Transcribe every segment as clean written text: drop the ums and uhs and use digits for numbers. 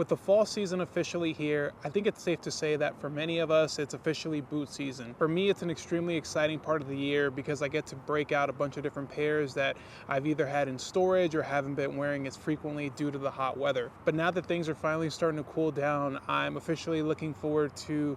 With the fall season officially here, I think it's safe to say that for many of us, it's officially boot season. For me, it's an extremely exciting part of the year because I get to break out a bunch of different pairs that I've either had in storage or haven't been wearing as frequently due to the hot weather. But now that things are finally starting to cool down, I'm officially looking forward to,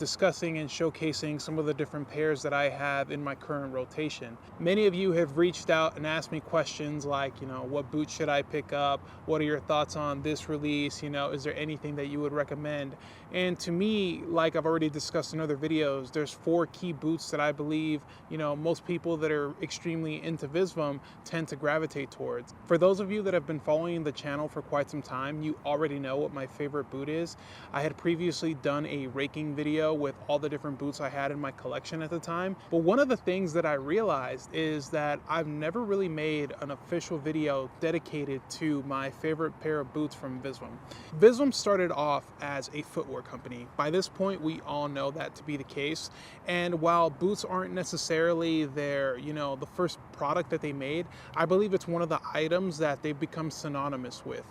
discussing and showcasing some of the different pairs that I have in my current rotation. Many of you have reached out and asked me questions like, what boot should I pick up? What are your thoughts on this release? Is there anything that you would recommend? And to me, like I've already discussed in other videos, there's 4 key boots that I believe, most people that are extremely into Visvim tend to gravitate towards. For those of you that have been following the channel for quite some time, you already know what my favorite boot is. I had previously done a raking video with all the different boots I had in my collection at the time. But one of the things that I realized is that I've never really made an official video dedicated to my favorite pair of boots from Visvim. Visvim started off as a footwear company. By this point, we all know that to be the case. And while boots aren't necessarily their, the first product that they made, I believe it's one of the items that they've become synonymous with.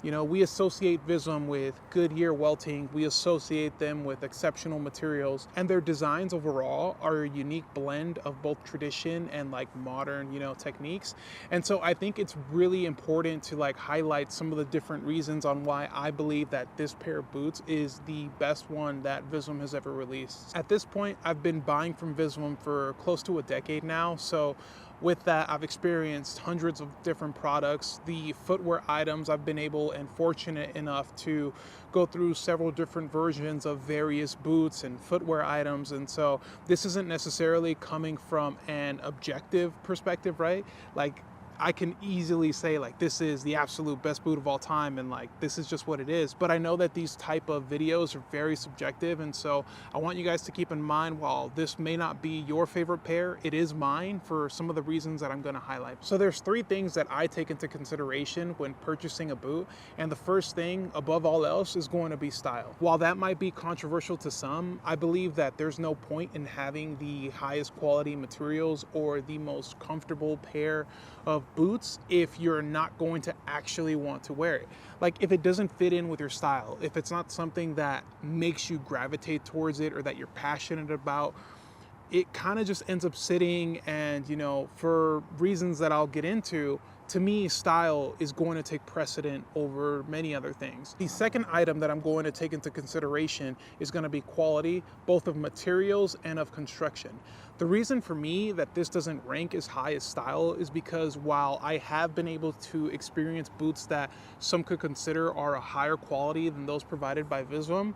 We associate Visvim with Goodyear welting, we associate them with exceptional materials, and their designs overall are a unique blend of both tradition and modern, techniques. And so I think it's really important to highlight some of the different reasons on why I believe that this pair of boots is the best one that Visvim has ever released. At this point, I've been buying from Visvim for close to a decade now, so with that, I've experienced hundreds of different products. The footwear items, I've been able and fortunate enough to go through several different versions of various boots and footwear items. And so this isn't necessarily coming from an objective perspective, right? I can easily say this is the absolute best boot of all time and this is just what it is. But I know that these type of videos are very subjective, and so I want you guys to keep in mind, while this may not be your favorite pair, it is mine for some of the reasons that I'm going to highlight. So there's 3 things that I take into consideration when purchasing a boot, and the first thing above all else is going to be style. While that might be controversial to some, I believe that there's no point in having the highest quality materials or the most comfortable pair of boots if you're not going to actually want to wear it. If it doesn't fit in with your style, if it's not something that makes you gravitate towards it or that you're passionate about, it kind of just ends up sitting. And for reasons that I'll get into, to me, style is going to take precedent over many other things. The second item that I'm going to take into consideration is going to be quality, both of materials and of construction. The reason for me that this doesn't rank as high as style is because while I have been able to experience boots that some could consider are a higher quality than those provided by Visvim,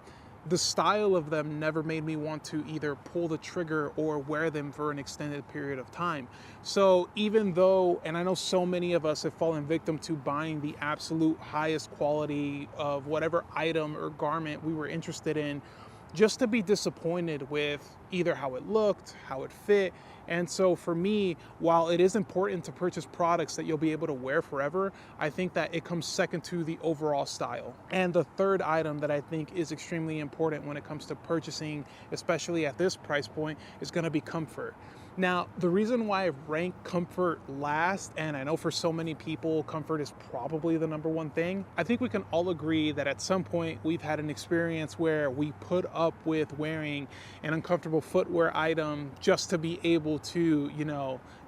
the style of them never made me want to either pull the trigger or wear them for an extended period of time. So even though, and I know so many of us have fallen victim to buying the absolute highest quality of whatever item or garment we were interested in, just to be disappointed with either how it looked, how it fit. And so for me, while it is important to purchase products that you'll be able to wear forever, I think that it comes second to the overall style. And the third item that I think is extremely important when it comes to purchasing, especially at this price point, is going to be comfort. Now, the reason why I rank comfort last, and I know for so many people, comfort is probably the #1 thing, I think we can all agree that at some point we've had an experience where we put up with wearing an uncomfortable footwear item just to be able to,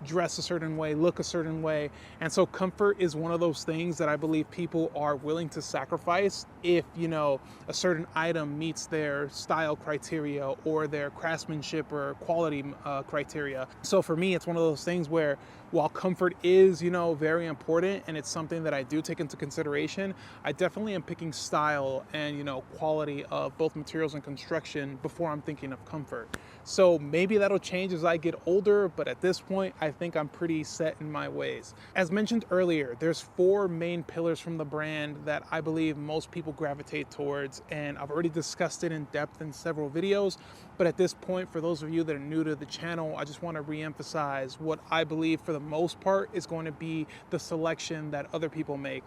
dress a certain way, look a certain way. And so comfort is one of those things that I believe people are willing to sacrifice if, a certain item meets their style criteria or their craftsmanship or quality criteria. So for me, it's one of those things where while comfort is, very important and it's something that I do take into consideration, I definitely am picking style and, quality of both materials and construction before I'm thinking of comfort. So maybe that'll change as I get older, but at this point, I think I'm pretty set in my ways. As mentioned earlier, there's 4 main pillars from the brand that I believe most people gravitate towards, and I've already discussed it in depth in several videos. But at this point, for those of you that are new to the channel, I just want to re-emphasize what I believe for the most part is going to be the selection that other people make.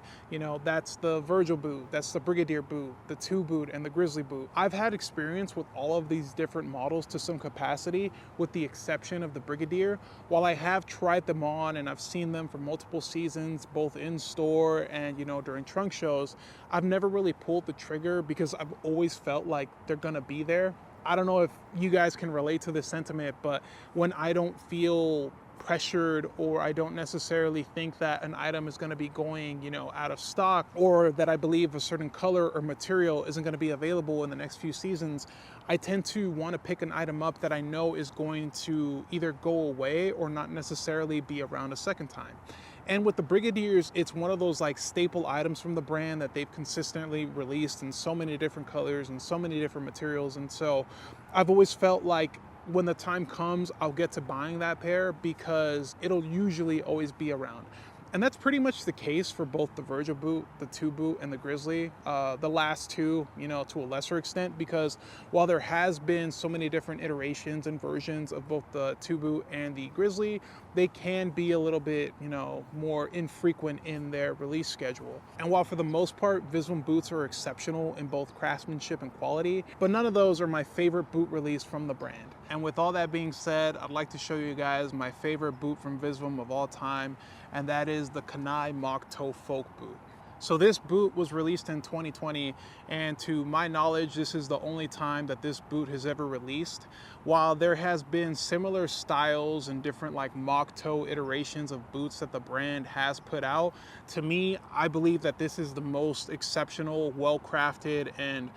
That's the Virgil boot, that's the Brigadier boot, the 2 boot, and the Grizzly boot. I've had experience with all of these different models to some capacity, with the exception of the Brigadier. While I have tried them on and I've seen them for multiple seasons, both in store and, you know, during trunk shows, I've never really pulled the trigger because I've always felt like they're gonna be there. I don't know if you guys can relate to this sentiment, but when I don't feel pressured, or I don't necessarily think that an item is going to be going, you know, out of stock, or that I believe a certain color or material isn't going to be available in the next few seasons, I tend to want to pick an item up that I know is going to either go away or not necessarily be around a second time. And with the Brigadiers, it's one of those like staple items from the brand that they've consistently released in so many different colors and so many different materials. And so I've always felt like when the time comes, I'll get to buying that pair because it'll usually always be around. And that's pretty much the case for both the Virgil boot, the 2 boot, and the Grizzly. The last two, you know, to a lesser extent, because while there has been so many different iterations and versions of both the 2 boot and the Grizzly, they can be a little bit, you know, more infrequent in their release schedule. And while for the most part, Visvim boots are exceptional in both craftsmanship and quality, but none of those are my favorite boot release from the brand. And with all that being said, I'd like to show you guys my favorite boot from Visvim of all time, and that is the Kainai Moc Toe-Folk boot. So this boot was released in 2020, and to my knowledge, this is the only time that this boot has ever released. While there has been similar styles and different like mock toe iterations of boots that the brand has put out, to me, I believe that this is the most exceptional, well-crafted, and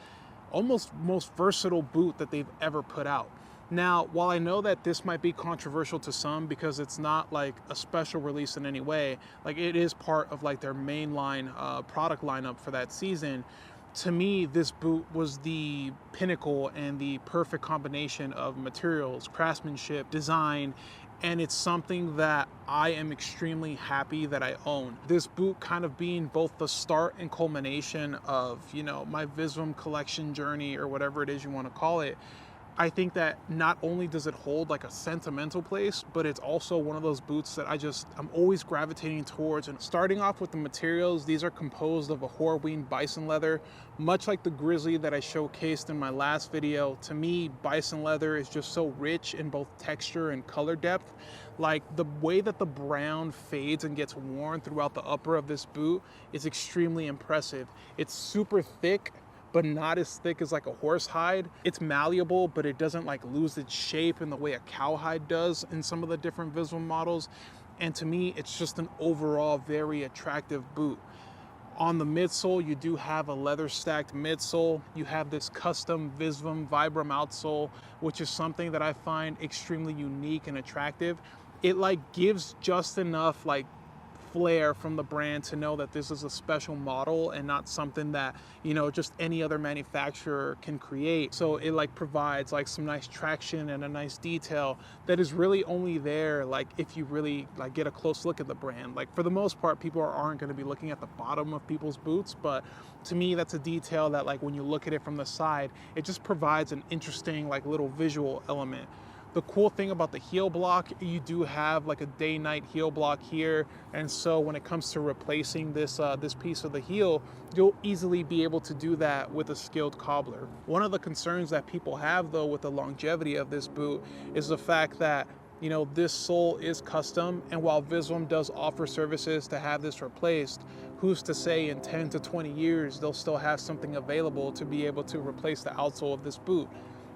almost most versatile boot that they've ever put out. Now, while I know that this might be controversial to some because it's not like a special release in any way, like it is part of like their mainline product lineup for that season, to me, this boot was the pinnacle and the perfect combination of materials, craftsmanship, design, and it's something that I am extremely happy that I own. This boot kind of being both the start and culmination of, you know, my Visvim collection journey, or whatever it is you want to call it. I think that not only does it hold like a sentimental place, but it's also one of those boots that I'm always gravitating towards. And starting off with the materials, these are composed of a Horween bison leather, much like the Grizzly that I showcased in my last video. To me, bison leather is just so rich in both texture and color depth. Like the way that the brown fades and gets worn throughout the upper of this boot is extremely impressive. It's super thick, but not as thick as like a horse hide. It's malleable, but it doesn't like lose its shape in the way a cowhide does in some of the different Visvim models. And to me, it's just an overall very attractive boot. On the midsole, you do have a leather stacked midsole. You have this custom Visvim Vibram outsole, which is something that I find extremely unique and attractive. It like gives just enough like flair from the brand to know that this is a special model and not something that, you know, just any other manufacturer can create. So it like provides like some nice traction and a nice detail that is really only there like if you really like get a close look at the brand. Like for the most part, people aren't going to be looking at the bottom of people's boots, but to me that's a detail that like when you look at it from the side, it just provides an interesting like little visual element. The cool thing about the heel block, you do have like a day-night heel block here, and so when it comes to replacing this this piece of the heel, you'll easily be able to do that with a skilled cobbler. One of the concerns that people have though with the longevity of this boot is the fact that, you know, this sole is custom, and while Visvim does offer services to have this replaced, who's to say in 10 to 20 years they'll still have something available to be able to replace the outsole of this boot.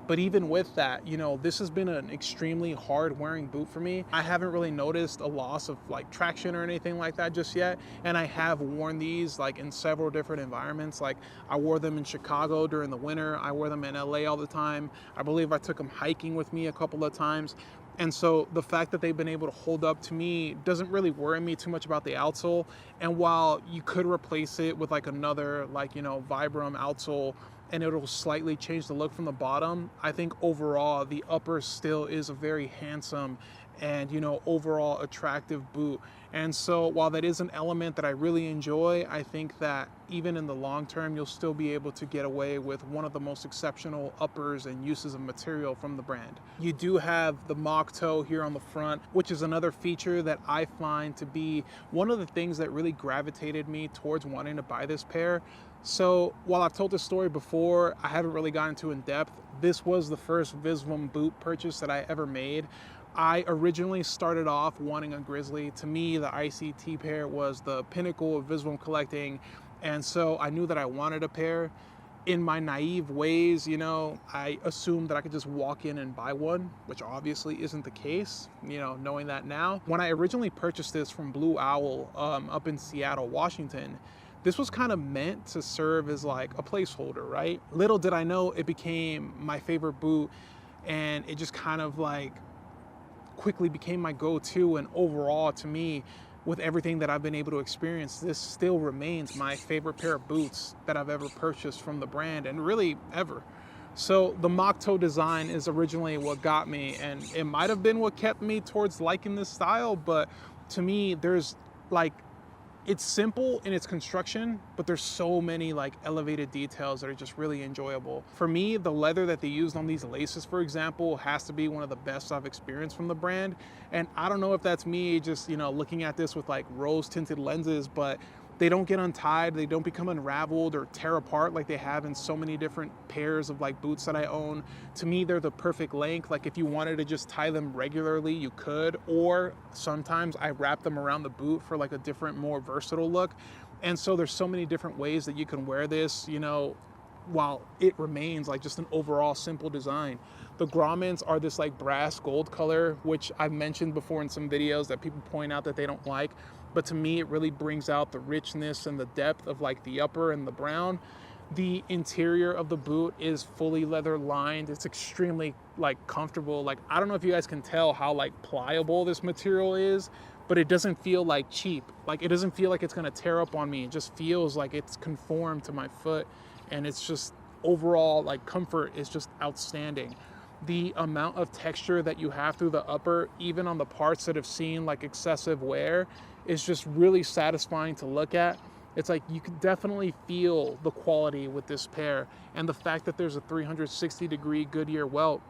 But even with that, you know, this has been an extremely hard wearing boot for me. I haven't really noticed a loss of like traction or anything like that just yet. And I have worn these like in several different environments. Like I wore them in Chicago during the winter. I wore them in LA all the time. I believe I took them hiking with me a couple of times. And so the fact that they've been able to hold up to me doesn't really worry me too much about the outsole. And while you could replace it with like another like, you know, Vibram outsole, and it'll slightly change the look from the bottom, I think overall the upper still is a very handsome and, you know, overall attractive boot. And so while that is an element that I really enjoy, I think that even in the long term, you'll still be able to get away with one of the most exceptional uppers and uses of material from the brand. You do have the mock toe here on the front, which is another feature that I find to be one of the things that really gravitated me towards wanting to buy this pair. So while I've told this story before, I haven't really gotten too in depth. This was the first Visvim boot purchase that I ever made. I originally started off wanting a Grizzly. To me, the ICT pair was the pinnacle of Visvim collecting, and so I knew that I wanted a pair. In my naive ways, I assumed that I could just walk in and buy one, which obviously isn't the case, knowing that now. When I originally purchased this from Blue Owl up in Seattle, Washington, this was kind of meant to serve as like a placeholder, right? Little did I know it became my favorite boot, and it just kind of like quickly became my go-to. And overall, to me, with everything that I've been able to experience, this still remains my favorite pair of boots that I've ever purchased from the brand, and really ever. So the mock toe design is originally what got me, and it might have been what kept me towards liking this style, but to me, there's like, it's simple in its construction, but there's so many like elevated details that are just really enjoyable. For me, the leather that they used on these laces, for example, has to be one of the best I've experienced from the brand. And I don't know if that's me just, looking at this with like rose tinted lenses, but they don't get untied, they don't become unraveled or tear apart like they have in so many different pairs of like boots that I own. To me, they're the perfect length. Like if you wanted to just tie them regularly, you could, or sometimes I wrap them around the boot for like a different, more versatile look. And so there's so many different ways that you can wear this, while it remains like just an overall simple design. The grommets are this like brass gold color, which I've mentioned before in some videos that people point out that they don't like. But to me, it really brings out the richness and the depth of like the upper and the brown. The interior of the boot is fully leather lined. It's extremely like comfortable. Like, I don't know if you guys can tell how like pliable this material is, but it doesn't feel like cheap. Like it doesn't feel like it's gonna tear up on me. It just feels like it's conformed to my foot. And it's just overall like comfort is just outstanding. The amount of texture that you have through the upper, even on the parts that have seen like excessive wear, is just really satisfying to look at. It's like you can definitely feel the quality with this pair, and the fact that there's a 360-degree Goodyear welt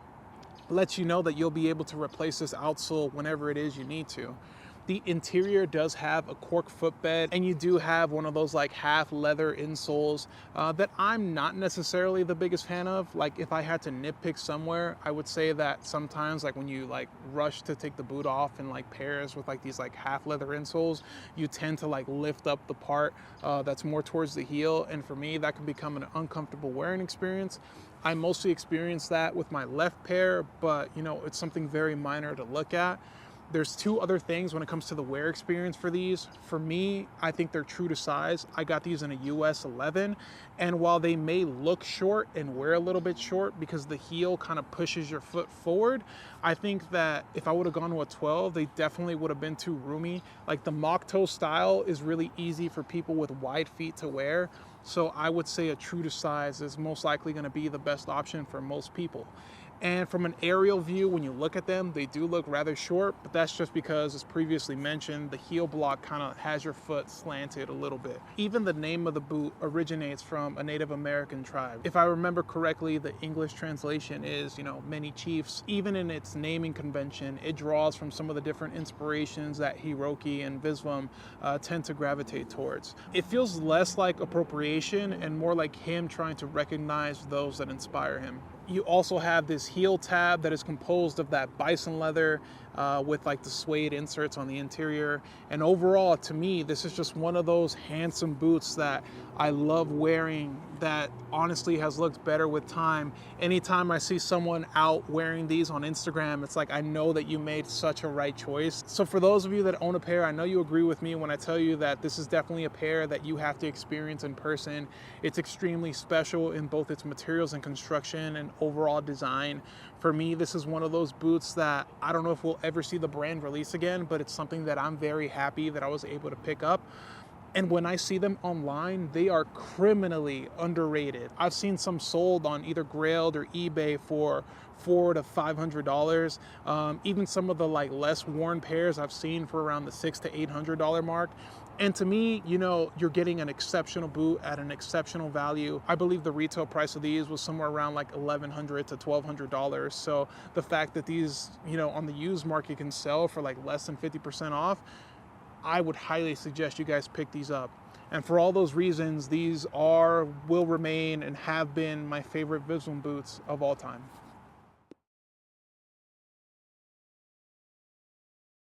lets you know that you'll be able to replace this outsole whenever it is you need to. The interior does have a cork footbed, and you do have one of those like half leather insoles that I'm not necessarily the biggest fan of. Like if I had to nitpick somewhere, I would say that sometimes like when you like rush to take the boot off in like pairs with like these like half leather insoles, you tend to like lift up the part that's more towards the heel, and for me that can become an uncomfortable wearing experience. I mostly experience that with my left pair, but it's something very minor to look at. There's two other things when it comes to the wear experience for these. For me, I think they're true to size. I got these in a US 11, and while they may look short and wear a little bit short because the heel kind of pushes your foot forward, I think that if I would have gone to a 12, they definitely would have been too roomy. Like the mock toe style is really easy for people with wide feet to wear, so I would say a true to size is most likely going to be the best option for most people. And from an aerial view, when you look at them, they do look rather short, but that's just because, as previously mentioned, the heel block kind of has your foot slanted a little bit. Even the name of the boot originates from a Native American tribe. If I remember correctly, the English translation is, many chiefs. Even in its naming convention, it draws from some of the different inspirations that Hiroki and Visvim tend to gravitate towards. It feels less like appropriation and more like him trying to recognize those that inspire him. You also have this heel tab that is composed of that bison leather with like the suede inserts on the interior. And overall, to me, this is just one of those handsome boots that I love wearing, that honestly has looked better with time. Anytime I see someone out wearing these on Instagram, it's like I know that you made such a right choice. So for those of you that own a pair, I know you agree with me when I tell you that this is definitely a pair that you have to experience in person. It's extremely special in both its materials and construction and overall design. For me, this is one of those boots that I don't know if we'll ever see the brand release again, but it's something that I'm very happy that I was able to pick up. And when I see them online, they are criminally underrated. I've seen some sold on either Grailed or eBay for $400 to $500. Even some of the like less worn pairs I've seen for around the $600 to $800 mark. And to me, you're getting an exceptional boot at an exceptional value. I believe the retail price of these was somewhere around like $1,100 to $1,200. So the fact that these, on the used market can sell for like less than 50% off, I would highly suggest you guys pick these up. And for all those reasons, these are, will remain, and have been my favorite Visvim boots of all time.